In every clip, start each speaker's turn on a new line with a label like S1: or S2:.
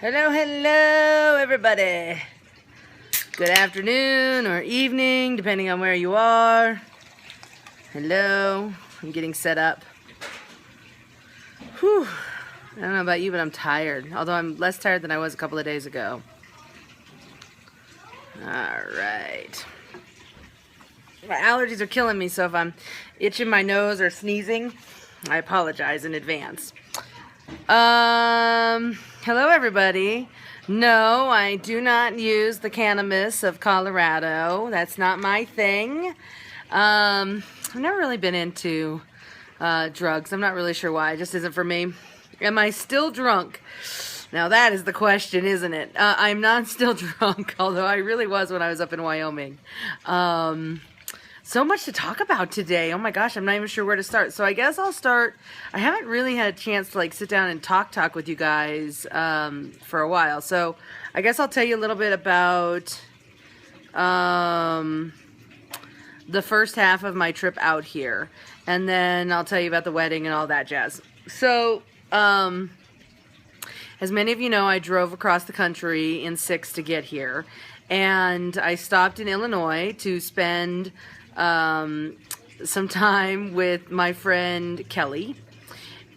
S1: Hello, hello, everybody. Good afternoon or evening, depending on where you are. Hello. I'm getting set up. Whew. I don't know about you, but I'm tired. Although I'm less tired than I was a couple of days ago. Alright. My allergies are killing me, so if I'm itching my nose or sneezing, I apologize in advance. Hello everybody. No, I do not use the cannabis of Colorado. That's not my thing. I've never really been into drugs. I'm not really sure why. It just isn't for me. Am I still drunk? Now that is the question, isn't it? I'm not still drunk, although I really was when I was up in Wyoming. So much to talk about today. Oh my gosh, I'm not even sure where to start. So I guess I'll start. I haven't really had a chance to sit down and talk with you guys for a while. So I guess I'll tell you a little bit about the first half of my trip out here. And then I'll tell you about the wedding and all that jazz. So, as many of you know, I drove across the country in 6 to get here. And I stopped in Illinois to spend some time with my friend Kelly,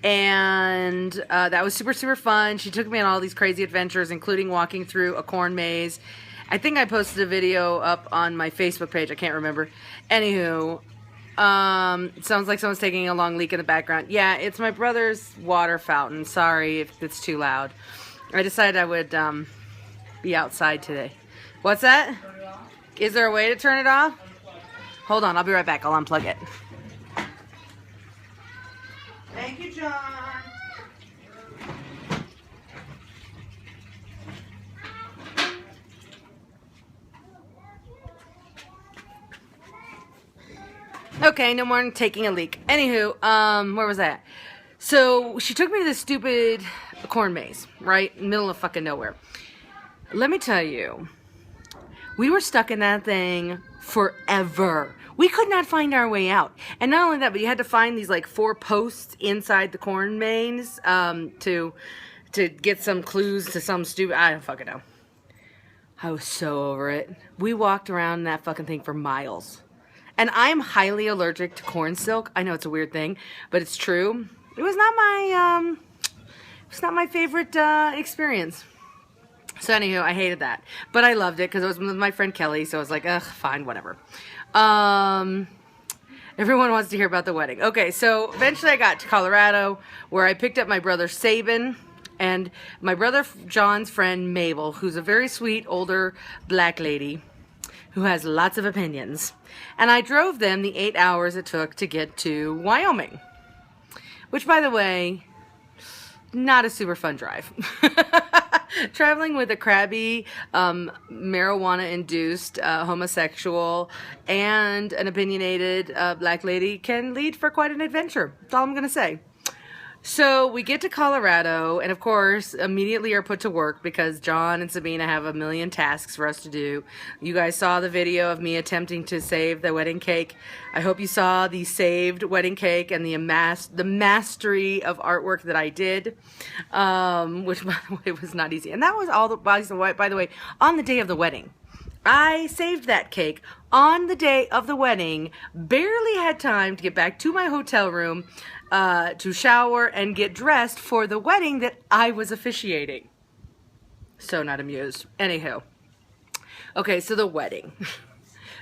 S1: and that was super fun. She took me on all these crazy adventures, including walking through a corn maze. I think I posted a video up on my Facebook page. I can't remember. Anywho, it sounds like someone's taking a long leak in the background. Yeah, it's my brother's water fountain. Sorry if it's too loud. I decided I would be outside today. What's that? Is there a way to turn it off? Hold on, I'll be right back. I'll unplug it. Thank you, John. Okay, no more taking a leak. Anywho, where was that? So, she took me to this stupid corn maze, right? In the middle of fucking nowhere. Let me tell you, we were stuck in that thing forever. We could not find our way out. And not only that, but you had to find these 4 posts inside the corn maze to get some clues to some stupid... I don't fucking know. I was so over it. We walked around that fucking thing for miles. And I'm highly allergic to corn silk. I know it's a weird thing, but it's true. It was not my favorite experience. So anywho, I hated that. But I loved it because it was with my friend Kelly, so I was like, ugh, fine, whatever. Everyone wants to hear about the wedding. Okay, so eventually I got to Colorado, where I picked up my brother Sabin and my brother John's friend Mabel, who's a very sweet, older black lady who has lots of opinions. And I drove them the 8 hours it took to get to Wyoming. Which, by the way, not a super fun drive. Traveling with a crabby, marijuana-induced homosexual and an opinionated black lady can lead for quite an adventure. That's all I'm going to say. So we get to Colorado, and of course, immediately are put to work because John and Sabina have a million tasks for us to do. You guys saw the video of me attempting to save the wedding cake. I hope you saw the saved wedding cake and the mastery of artwork that I did, which, by the way, was not easy. And that was all by the way, on the day of the wedding. I saved that cake on the day of the wedding, barely had time to get back to my hotel room, to shower and get dressed for the wedding that I was officiating. So not amused. Anywho. Okay, so the wedding.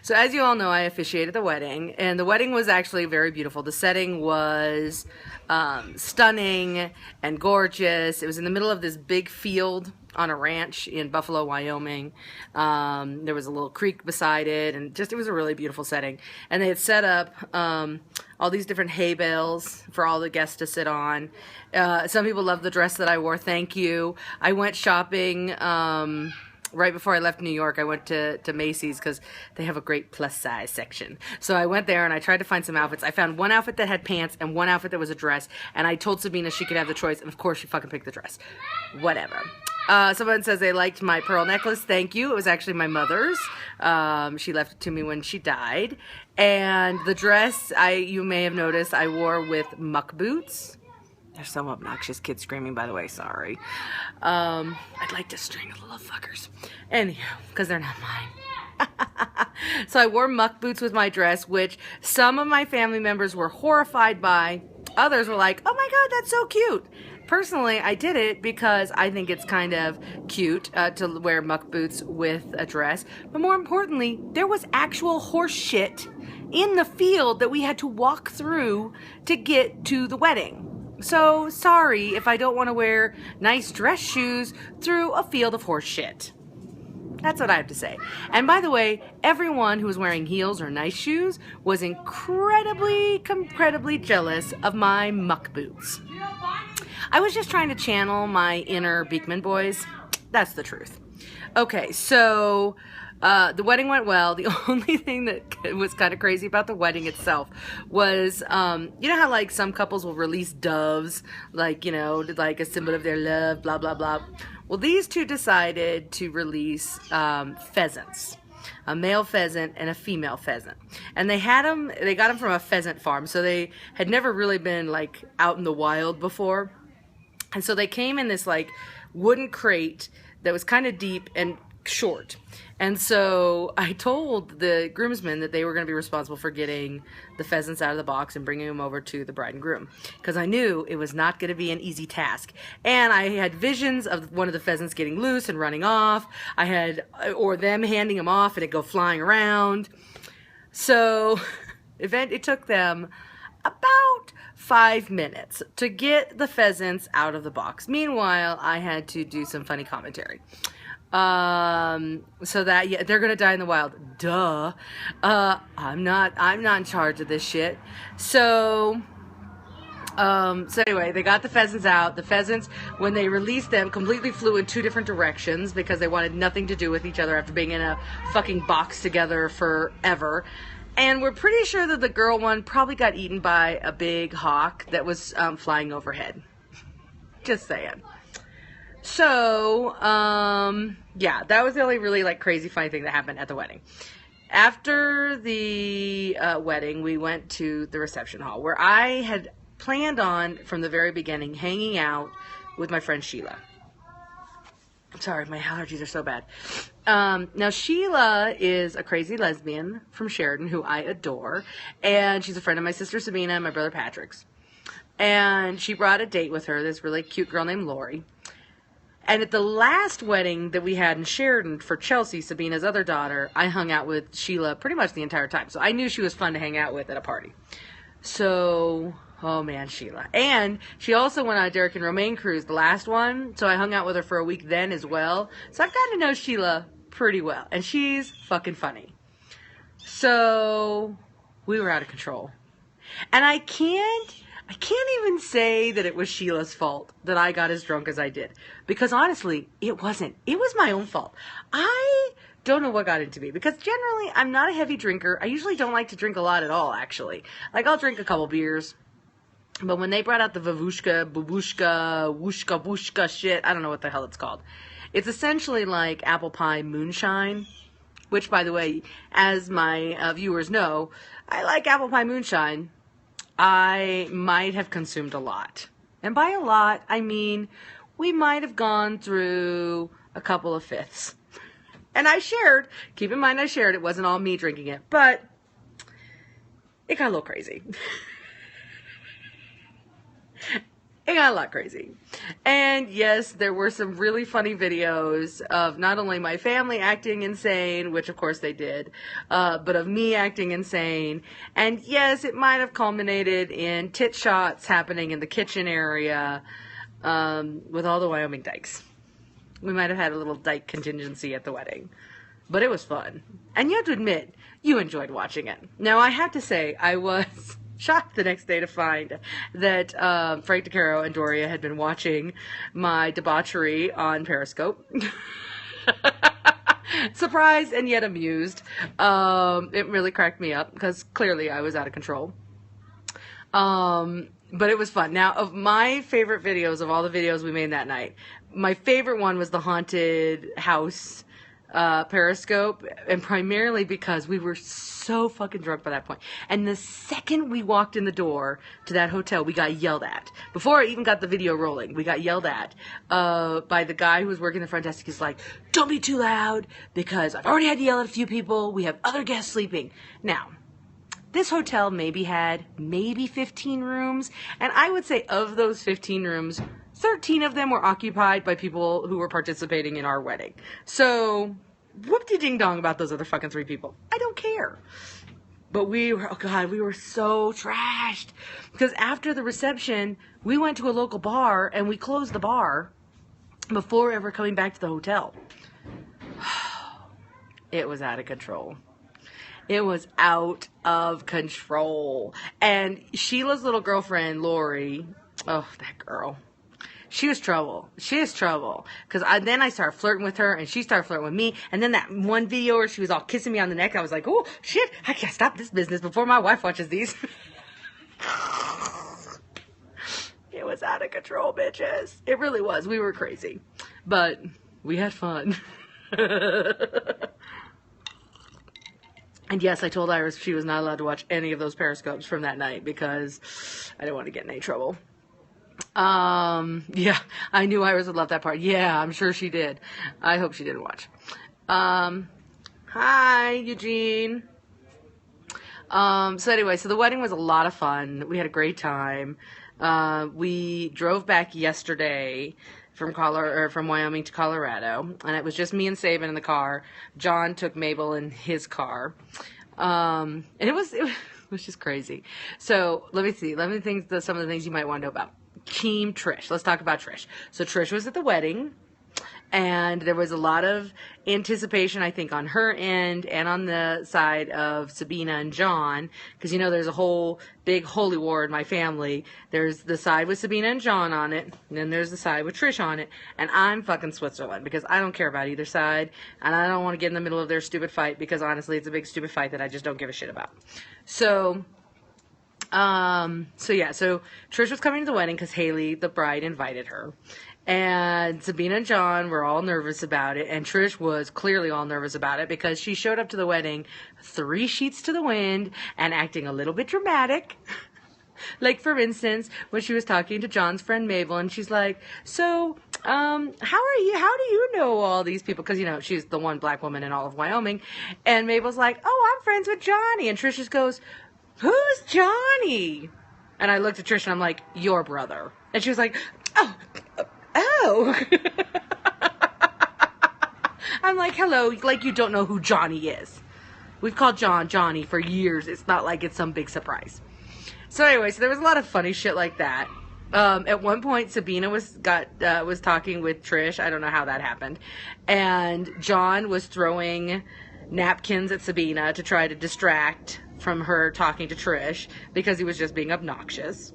S1: So as you all know, I officiated the wedding, and the wedding was actually very beautiful. The setting was stunning and gorgeous. It was in the middle of this big field on a ranch in Buffalo, Wyoming. There was a little creek beside it, and it was a really beautiful setting. And they had set up all these different hay bales for all the guests to sit on. Some people loved the dress that I wore. Thank you. I went shopping right before I left New York. I went to Macy's because they have a great plus size section. So I went there and I tried to find some outfits. I found one outfit that had pants and one outfit that was a dress. And I told Sabina she could have the choice. And of course she fucking picked the dress. Whatever. Someone says they liked my pearl necklace. Thank you. It was actually my mother's. She left it to me when she died. And the dress, you may have noticed, I wore with muck boots. There's some obnoxious kids screaming, by the way. Sorry. I'd like to strangle the little fuckers. Anyhow, because they're not mine. So I wore muck boots with my dress, which some of my family members were horrified by. Others were like, oh my God, that's so cute. Personally, I did it because I think it's kind of cute to wear muck boots with a dress. But more importantly, there was actual horse shit in the field that we had to walk through to get to the wedding. So sorry if I don't want to wear nice dress shoes through a field of horse shit. That's what I have to say. And by the way, everyone who was wearing heels or nice shoes was incredibly jealous of my muck boots. I was just trying to channel my inner Beekman boys. That's the truth. Okay, so the wedding went well. The only thing that was kind of crazy about the wedding itself was, you know how like some couples will release doves, like, you know, like a symbol of their love, blah, blah, blah. Well, these two decided to release pheasants, a male pheasant and a female pheasant. And they got them from a pheasant farm. So they had never really been like out in the wild before. And so they came in this like wooden crate that was kind of deep and short. And so I told the groomsmen that they were going to be responsible for getting the pheasants out of the box and bringing them over to the bride and groom, because I knew it was not going to be an easy task. And I had visions of one of the pheasants getting loose and running off. Or them handing them off and it go flying around. So it took them about 5 minutes to get the pheasants out of the box. Meanwhile, I had to do some funny commentary. So that, yeah, they're gonna die in the wild. Duh. I'm not in charge of this shit. So anyway, they got the pheasants out. The pheasants, when they released them, completely flew in 2 different directions because they wanted nothing to do with each other after being in a fucking box together forever. And we're pretty sure that the girl one probably got eaten by a big hawk that was flying overhead. Just saying. So, yeah, that was the only really like crazy funny thing that happened at the wedding. After the wedding, we went to the reception hall where I had planned on from the very beginning hanging out with my friend Sheila. I'm sorry, my allergies are so bad. Now Sheila is a crazy lesbian from Sheridan who I adore, and she's a friend of my sister Sabina and my brother Patrick's. And she brought a date with her, this really cute girl named Lori. And at the last wedding that we had in Sheridan for Chelsea, Sabina's other daughter, I hung out with Sheila pretty much the entire time. So I knew she was fun to hang out with at a party. So, oh man, Sheila. And she also went on a Derek and Romaine cruise, the last one. So I hung out with her for a week then as well. So I've gotten to know Sheila pretty well. And she's fucking funny. So we were out of control. And I can't even say that it was Sheila's fault that I got as drunk as I did. Because honestly, it wasn't. It was my own fault. I don't know what got into me. Because generally, I'm not a heavy drinker. I usually don't like to drink a lot at all, actually. Like, I'll drink a couple beers. But when they brought out the vavushka, babushka, wooshka, wooshka shit, I don't know what the hell it's called. It's essentially like apple pie moonshine. Which, by the way, as my viewers know, I like apple pie moonshine. I might have consumed a lot. And by a lot, I mean we might have gone through a couple of fifths. And I shared, keep in mind I shared, it wasn't all me drinking it, but it got a little crazy. It got a lot crazy. And yes, there were some really funny videos of not only my family acting insane, which of course they did, but of me acting insane. And yes, it might have culminated in tit shots happening in the kitchen area with all the Wyoming dykes. We might have had a little dyke contingency at the wedding. But it was fun. And you have to admit, you enjoyed watching it. Now, I have to say, I was shocked the next day to find that Frank DeCaro and Doria had been watching my debauchery on Periscope. Surprised and yet amused. It really cracked me up because clearly I was out of control. But it was fun. Now, of my favorite videos, of all the videos we made that night, my favorite one was the haunted house Periscope, and primarily because we were so fucking drunk by that point. And the second we walked in the door to that hotel, we got yelled at. Before I even got the video rolling, we got yelled at by the guy who was working the front desk. He's like, "Don't be too loud, because I've already had to yell at a few people. We have other guests sleeping." Now, this hotel had 15 rooms, and I would say of those 15 rooms, 13 of them were occupied by people who were participating in our wedding. So, whoop-de-ding-dong about those other fucking 3 people. I don't care. But we were so trashed. Because after the reception, we went to a local bar, and we closed the bar before ever coming back to the hotel. It was out of control. It was out of control. And Sheila's little girlfriend, Lori, oh, that girl. She was trouble. She is trouble. Because then I started flirting with her, and she started flirting with me. And then that one video where she was all kissing me on the neck, I was like, oh, shit, I can't stop this business before my wife watches these. It was out of control, bitches. It really was. We were crazy. But we had fun. And yes, I told Iris she was not allowed to watch any of those Periscopes from that night because I didn't want to get in any trouble. Yeah, I knew Iris would love that part. Yeah, I'm sure she did. I hope she didn't watch. Hi, Eugene. So anyway, so the wedding was a lot of fun. We had a great time. We drove back yesterday from Wyoming to Colorado, and it was just me and Saban in the car. John took Mabel in his car. And it was just crazy. So let me think some of the things you might want to know about. Team Trish. Let's talk about Trish. So Trish was at the wedding, and there was a lot of anticipation, I think, on her end and on the side of Sabina and John, because, there's a whole big holy war in my family. There's the side with Sabina and John on it, and then there's the side with Trish on it, and I'm fucking Switzerland, because I don't care about either side, and I don't want to get in the middle of their stupid fight, because honestly, it's a big stupid fight that I just don't give a shit about. So Trish was coming to the wedding because Haley, the bride, invited her. And Sabina and John were all nervous about it, and Trish was clearly all nervous about it because she showed up to the wedding 3 sheets to the wind and acting a little bit dramatic. Like, for instance, when she was talking to John's friend Mabel, and she's like, so, how do you know all these people? Because, she's the one black woman in all of Wyoming. And Mabel's like, oh, I'm friends with Johnny. And Trish just goes, who's Johnny? And I looked at Trish and I'm like, your brother. And she was like, oh. I'm like, hello, like you don't know who Johnny is. We've called John Johnny for years. It's not like it's some big surprise. So anyway, so there was a lot of funny shit like that. At one point, Sabina was talking with Trish. I don't know how that happened. And John was throwing napkins at Sabina to try to distract from her talking to Trish because he was just being obnoxious.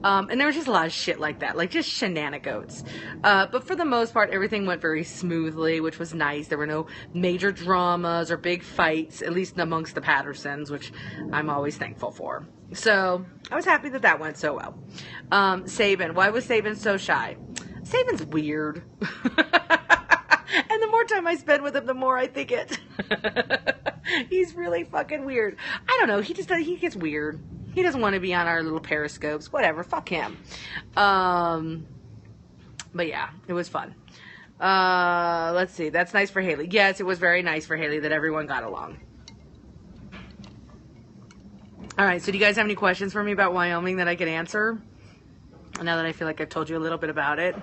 S1: And there was just a lot of shit like that, like just shenanigans. But for the most part, everything went very smoothly, which was nice. There were no major dramas or big fights, at least amongst the Pattersons, which I'm always thankful for. So I was happy that went so well. Saban, why was Saban so shy? Saban's weird. And the more time I spend with him, the more I think it. He's really fucking weird. I don't know. He gets weird. He doesn't want to be on our little periscopes. Whatever. Fuck him. But yeah, it was fun. Let's see. That's nice for Haley. Yes, it was very nice for Haley that everyone got along. All right. So do you guys have any questions for me about Wyoming that I could answer? Now that I feel like I've told you a little bit about it.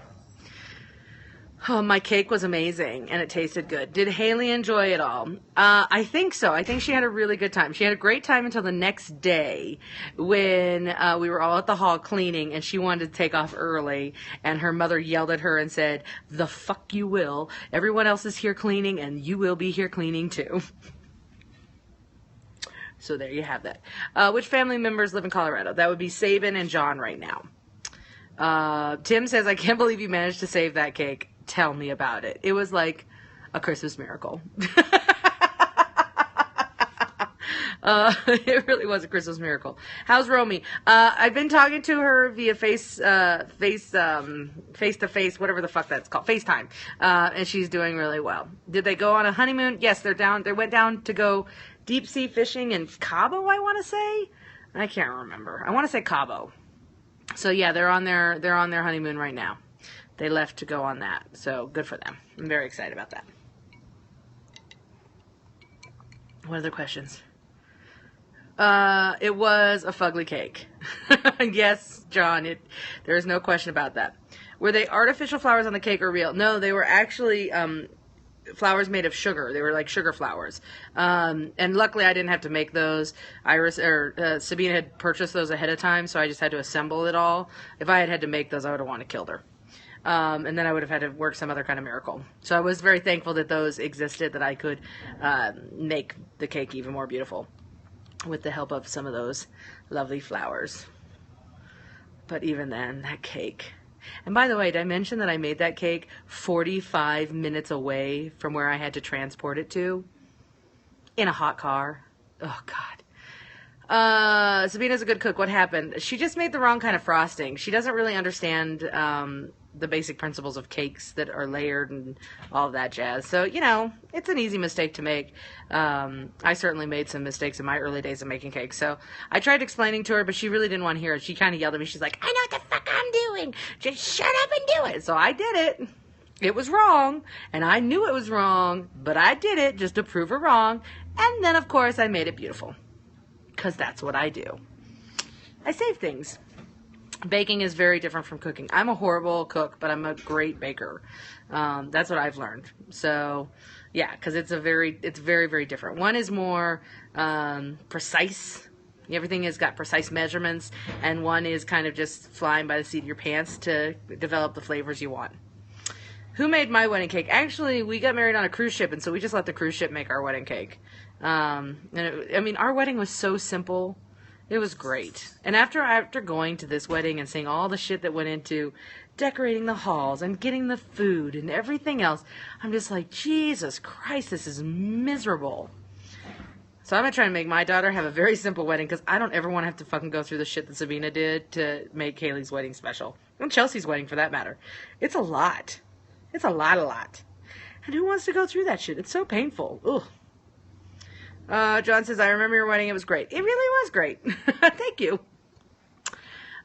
S1: Oh, my cake was amazing, and it tasted good. Did Haley enjoy it all? I think so. I think she had a really good time. She had a great time until the next day when we were all at the hall cleaning, and she wanted to take off early, and her mother yelled at her and said, the fuck you will. Everyone else is here cleaning, and you will be here cleaning too. So there you have that. Which family members live in Colorado? That would be Saban and John right now. Tim says, I can't believe you managed to save that cake. Tell me about it. It was like a Christmas miracle. It really was a Christmas miracle. How's Romy? I've been talking to her via face to face, whatever the fuck that's called, FaceTime, and she's doing really well. Did they go on a honeymoon? Yes, they're down. They went down to go deep sea fishing in Cabo, I want to say. I can't remember. I want to say Cabo. So yeah, they're on their honeymoon right now. They left to go on that. So good for them. I'm very excited about that. What other questions? It was a fugly cake. Yes, John, there is no question about that. Were they artificial flowers on the cake or real? No, they were actually flowers made of sugar. They were like sugar flowers. And luckily I didn't have to make those. Sabina had purchased those ahead of time, so I just had to assemble it all. If I had to make those, I would have wanted to kill her. And then I would have had to work some other kind of miracle. So I was very thankful that those existed, that I could make the cake even more beautiful with the help of some of those lovely flowers. But even then, that cake. And by the way, did I mention that I made that cake 45 minutes away from where I had to transport it to? In a hot car. Oh, God. Sabina's a good cook. What happened? She just made the wrong kind of frosting. She doesn't really understand the basic principles of cakes that are layered and all of that jazz. So, you know, it's an easy mistake to make. I certainly made some mistakes in my early days of making cakes. So I tried explaining to her, but she really didn't want to hear it. She kind of yelled at me. She's like, I know what the fuck I'm doing. Just shut up and do it. So I did it. It was wrong, and I knew it was wrong, but I did it just to prove her wrong. And then, of course, I made it beautiful. Because that's what I do. I save things. Baking is very different from cooking. I'm a horrible cook, but I'm a great baker. That's what I've learned. So, yeah, because it's very, very different. One is more precise. Everything has got precise measurements, and one is kind of just flying by the seat of your pants to develop the flavors you want. Who made my wedding cake? Actually, we got married on a cruise ship, and so we just let the cruise ship make our wedding cake. I mean, our wedding was so simple. It was great. And after going to this wedding and seeing all the shit that went into decorating the halls and getting the food and everything else, I'm just like, Jesus Christ, this is miserable. So I'm going to try and make my daughter have a very simple wedding, because I don't ever want to have to fucking go through the shit that Sabina did to make Kaylee's wedding special. And Chelsea's wedding, for that matter. It's a lot. It's a lot. And who wants to go through that shit? It's so painful. Ugh. John says, I remember your wedding. It was great. It really was great. Thank you.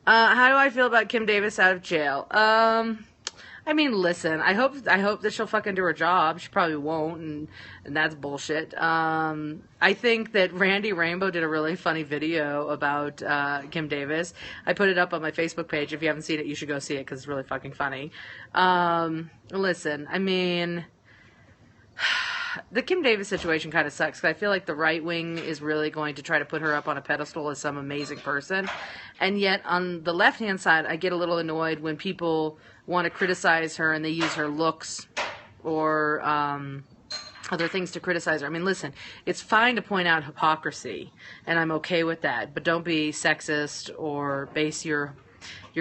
S1: How do I feel about Kim Davis out of jail? I mean, listen, I hope that she'll fucking do her job. She probably won't, and that's bullshit. I think that Randy Rainbow did a really funny video about Kim Davis. I put it up on my Facebook page. If you haven't seen it, you should go see it, because it's really fucking funny. Listen, I mean, the Kim Davis situation kind of sucks, because I feel like the right wing is really going to try to put her up on a pedestal as some amazing person. And yet, on the left-hand side, I get a little annoyed when people want to criticize her and they use her looks or other things to criticize her. I mean, listen, it's fine to point out hypocrisy, and I'm okay with that, but don't be sexist or base your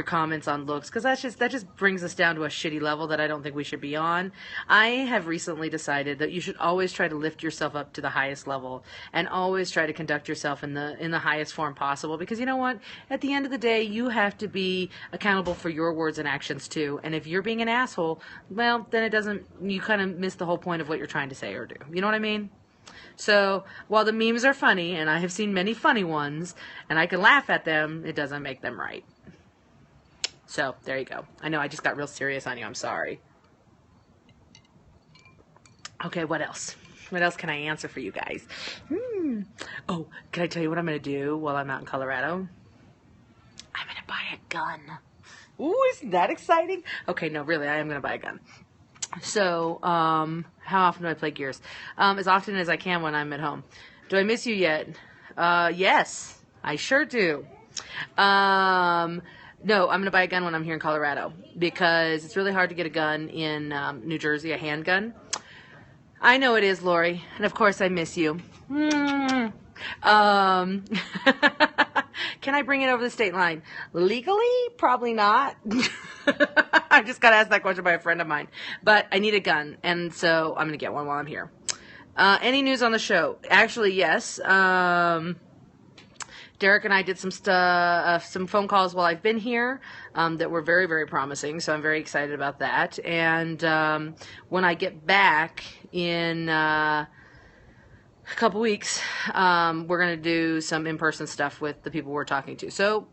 S1: comments on looks, because that just brings us down to a shitty level that I don't think we should be on. I have recently decided that you should always try to lift yourself up to the highest level, and always try to conduct yourself in the highest form possible, because you know what? At the end of the day, you have to be accountable for your words and actions too. And if you're being an asshole, well, then you kind of miss the whole point of what you're trying to say or do. You know what I mean? So, while the memes are funny, and I have seen many funny ones, and I can laugh at them, it doesn't make them right. So, there you go. I know I just got real serious on you. I'm sorry. Okay, what else? What else can I answer for you guys? Oh, can I tell you what I'm going to do while I'm out in Colorado? I'm going to buy a gun. Ooh, isn't that exciting? Okay, no, really, I am going to buy a gun. So, how often do I play Gears? As often as I can when I'm at home. Do I miss you yet? Yes, I sure do. No, I'm going to buy a gun when I'm here in Colorado, because it's really hard to get a gun in New Jersey, a handgun. I know it is, Lori, and of course I miss you. Can I bring it over the state line? Legally? Probably not. I just got asked that question by a friend of mine. But I need a gun, and so I'm going to get one while I'm here. Any news on the show? Actually, yes. Derek and I did some phone calls while I've been here that were very, very promising. So I'm very excited about that. And when I get back in a couple weeks, we're going to do some in-person stuff with the people we're talking to. So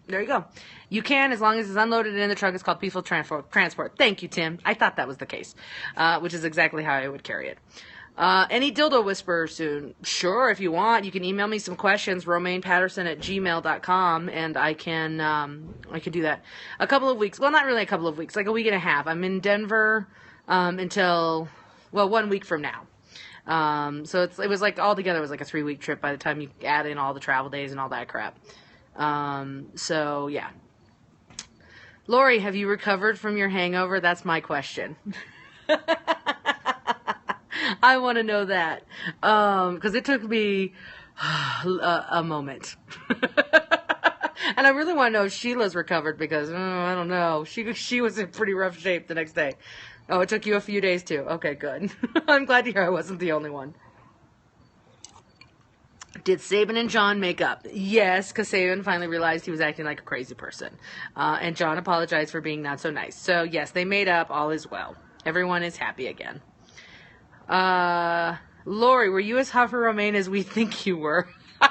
S1: there you go. You can, as long as it's unloaded in the truck. It's called peaceful transport. Thank you, Tim. I thought that was the case, which is exactly how I would carry it. Any dildo whisperer soon? Sure, if you want. You can email me some questions, RomainePatterson@gmail.com, and I can do that. A couple of weeks. Well, not really a couple of weeks. Like a week and a half. I'm in Denver until 1 week from now. So it was like altogether it was like a 3-week trip by the time you add in all the travel days and all that crap. So yeah. Lori, have you recovered from your hangover? That's my question. I want to know that. Because it took me a moment. And I really want to know if Sheila's recovered because, I don't know. She was in pretty rough shape the next day. Oh, it took you a few days too. Okay, good. I'm glad to hear I wasn't the only one. Did Saban and John make up? Yes, because Saban finally realized he was acting like a crazy person. And John apologized for being not so nice. So, yes, they made up. All is well. Everyone is happy again. Lori, were you as hot for Romaine as we think you were? I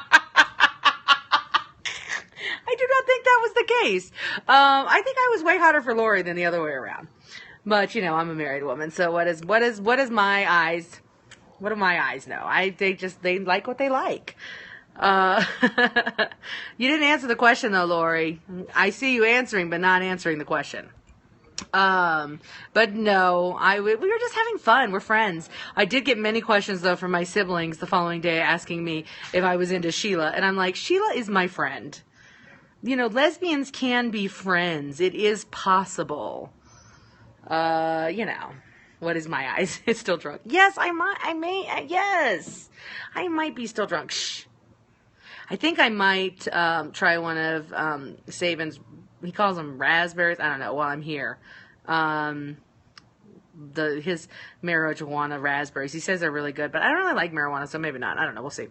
S1: do not think that was the case. I think I was way hotter for Lori than the other way around. But, I'm a married woman. So what is my eyes... What do my eyes know? They like what they like. You didn't answer the question though, Lori. I see you answering, but not answering the question. But no, we were just having fun. We're friends. I did get many questions though from my siblings the following day asking me if I was into Sheila. And I'm like, Sheila is my friend. Lesbians can be friends. It is possible. What is my eyes? It's still drunk. Yes, yes. I might be still drunk. Shh. I think I might try one of Saban's, he calls them raspberries. I don't know, while I'm here. His marijuana raspberries. He says they're really good, but I don't really like marijuana, so maybe not. I don't know. We'll see.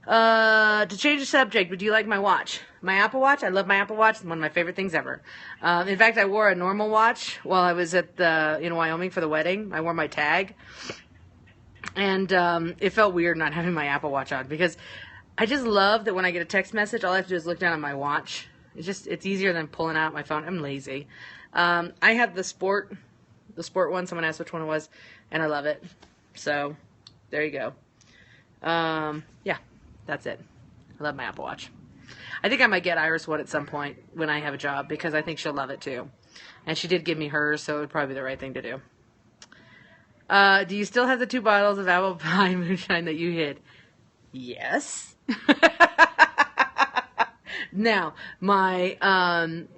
S1: To change the subject, would you like my watch? My Apple Watch? I love my Apple Watch. It's one of my favorite things ever. In fact, I wore a normal watch while I was in Wyoming for the wedding. I wore my tag. And it felt weird not having my Apple Watch on because I just love that when I get a text message, all I have to do is look down at my watch. It's easier than pulling out my phone. I'm lazy. I have the sport one. Someone asked which one it was, and I love it. So, there you go. Yeah. That's it. I love my Apple Watch. I think I might get Iris one at some point when I have a job because I think she'll love it too. And she did give me hers, so it would probably be the right thing to do. Do you still have the 2 bottles of apple pie moonshine that you hid? Yes. Now, my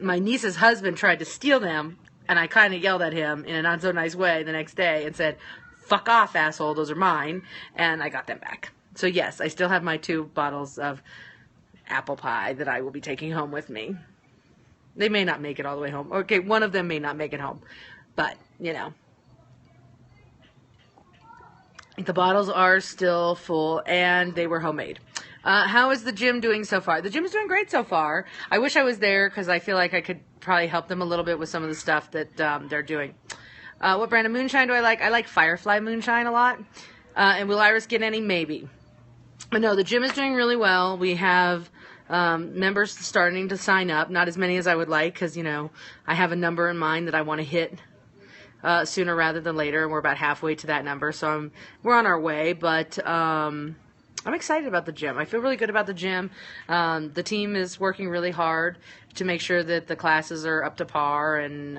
S1: niece's husband tried to steal them, and I kind of yelled at him in a not so nice way the next day and said, "Fuck off, asshole, those are mine," and I got them back. So yes, I still have my 2 bottles of apple pie that I will be taking home with me. They may not make it all the way home. Okay, one of them may not make it home. But, the bottles are still full and they were homemade. How is the gym doing so far? The gym is doing great so far. I wish I was there because I feel like I could probably help them a little bit with some of the stuff that they're doing. What brand of moonshine do I like? I like Firefly moonshine a lot. And will Iris get any? Maybe. But no, the gym is doing really well. We have members starting to sign up. Not as many as I would like because, I have a number in mind that I want to hit sooner rather than later. And we're about halfway to that number. So we're on our way. But I'm excited about the gym. I feel really good about the gym. The team is working really hard to make sure that the classes are up to par. And,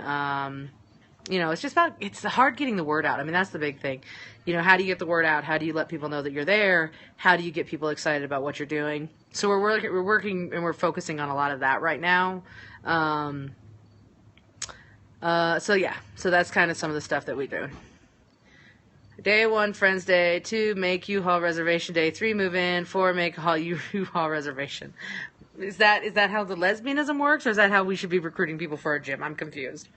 S1: it's hard getting the word out. I mean, that's the big thing. How do you get the word out? How do you let people know that you're there? How do you get people excited about what you're doing? So we're working and we're focusing on a lot of that right now. So that's kind of some of the stuff that we do. Day 1, Friends Day. 2, make U-Haul reservation. Day 3, move in. 4, make U-Haul reservation. Is that how the lesbianism works, or is that how we should be recruiting people for our gym? I'm confused.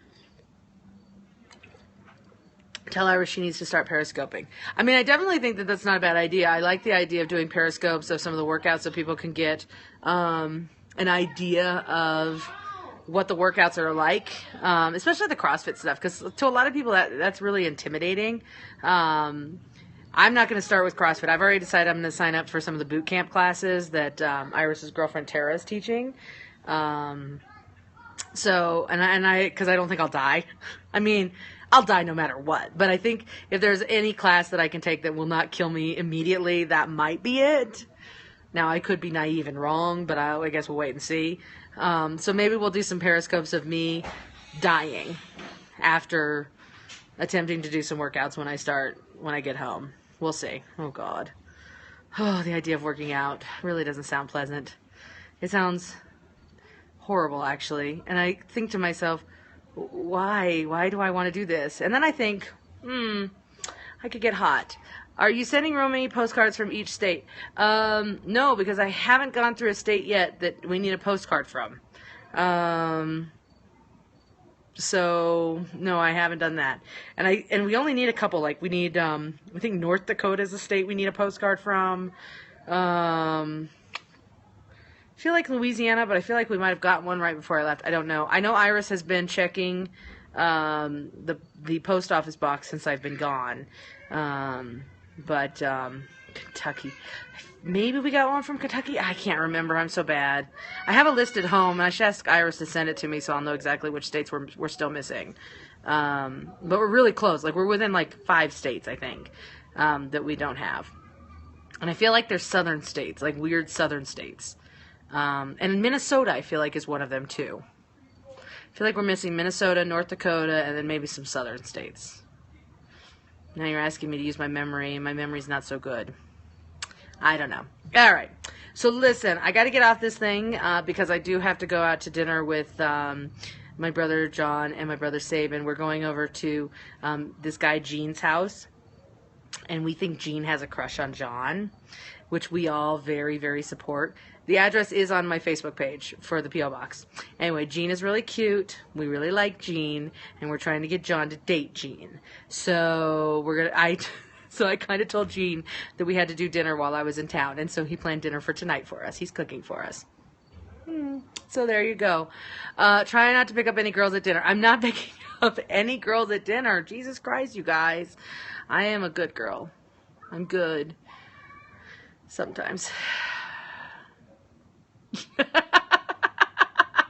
S1: Tell Iris she needs to start periscoping. I mean, I definitely think that that's not a bad idea. I like the idea of doing periscopes of some of the workouts so people can get an idea of what the workouts are like, especially the CrossFit stuff, because to a lot of people that's really intimidating. I'm not going to start with CrossFit. I've already decided I'm going to sign up for some of the boot camp classes that Iris's girlfriend Tara is teaching. So, because I don't think I'll die. I mean, I'll die no matter what. But I think if there's any class that I can take that will not kill me immediately, that might be it. Now, I could be naive and wrong, but I guess we'll wait and see. So maybe we'll do some periscopes of me dying after attempting to do some workouts when I get home. We'll see. Oh, God. Oh, the idea of working out really doesn't sound pleasant. It sounds horrible, actually. And I think to myself, why? Why do I want to do this? And then I think, I could get hot. Are you sending Romaine postcards from each state? No, because I haven't gone through a state yet that we need a postcard from. So no, I haven't done that. And we only need a couple. Like we need, I think North Dakota is a state we need a postcard from. I feel like Louisiana, but I feel like we might have got one right before I left. I don't know. I know Iris has been checking the post office box since I've been gone. But Kentucky. Maybe we got one from Kentucky? I can't remember. I'm so bad. I have a list at home, and I should ask Iris to send it to me so I'll know exactly which states we're still missing. But we're really close. Like, we're within, 5 states, I think, that we don't have. And I feel like there's southern states, like weird southern states. And Minnesota, I feel like, is one of them, too. I feel like we're missing Minnesota, North Dakota, and then maybe some southern states. Now you're asking me to use my memory, and my memory's not so good. I don't know. All right. So listen, I got to get off this thing because I do have to go out to dinner with my brother John and my brother Saban. We're going over to this guy Gene's house, and we think Gene has a crush on John, which we all very, very support. The address is on my Facebook page for the P.O. Box. Anyway, Gene is really cute. We really like Gene, and we're trying to get John to date Gene. So So I kind of told Gene that we had to do dinner while I was in town, and so he planned dinner for tonight for us. He's cooking for us. So there you go. Try not to pick up any girls at dinner. I'm not picking up any girls at dinner. Jesus Christ, you guys. I am a good girl. I'm good. Sometimes.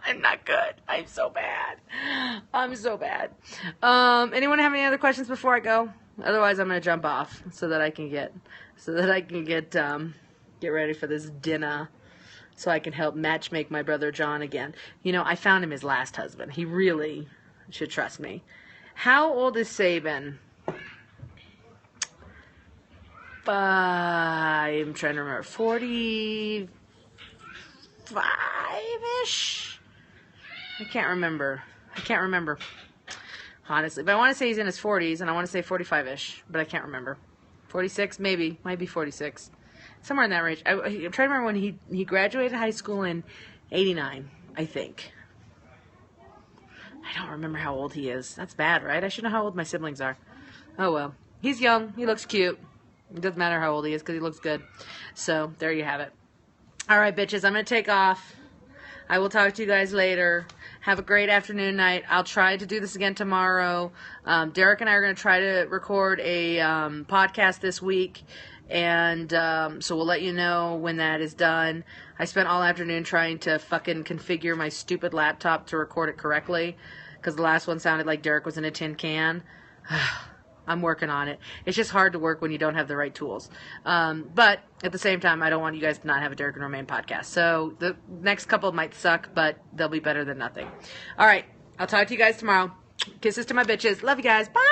S1: I'm not good. I'm so bad. I'm so bad. Anyone have any other questions before I go? Otherwise, I'm gonna jump off so that I can get ready for this dinner, so I can help matchmake my brother John again. You know, I found him his last husband. He really should trust me. How old is Saban? I'm trying to remember. 45-ish? I can't remember. Honestly. But I want to say he's in his 40s, and I want to say 45-ish, but I can't remember. 46, maybe. Might be 46. Somewhere in that range. I'm trying to remember when he graduated high school in 89, I think. I don't remember how old he is. That's bad, right? I should know how old my siblings are. Oh, well. He's young. He looks cute. It doesn't matter how old he is because he looks good. So, there you have it. All right, bitches. I'm going to take off. I will talk to you guys later. Have a great afternoon, night. I'll try to do this again tomorrow. Derek and I are going to try to record a podcast this week. And so we'll let you know when that is done. I spent all afternoon trying to fucking configure my stupid laptop to record it correctly. Because the last one sounded like Derek was in a tin can. I'm working on it. It's just hard to work when you don't have the right tools. But at the same time, I don't want you guys to not have a Derek and Romaine podcast. So the next couple might suck, but they'll be better than nothing. All right. I'll talk to you guys tomorrow. Kisses to my bitches. Love you guys. Bye.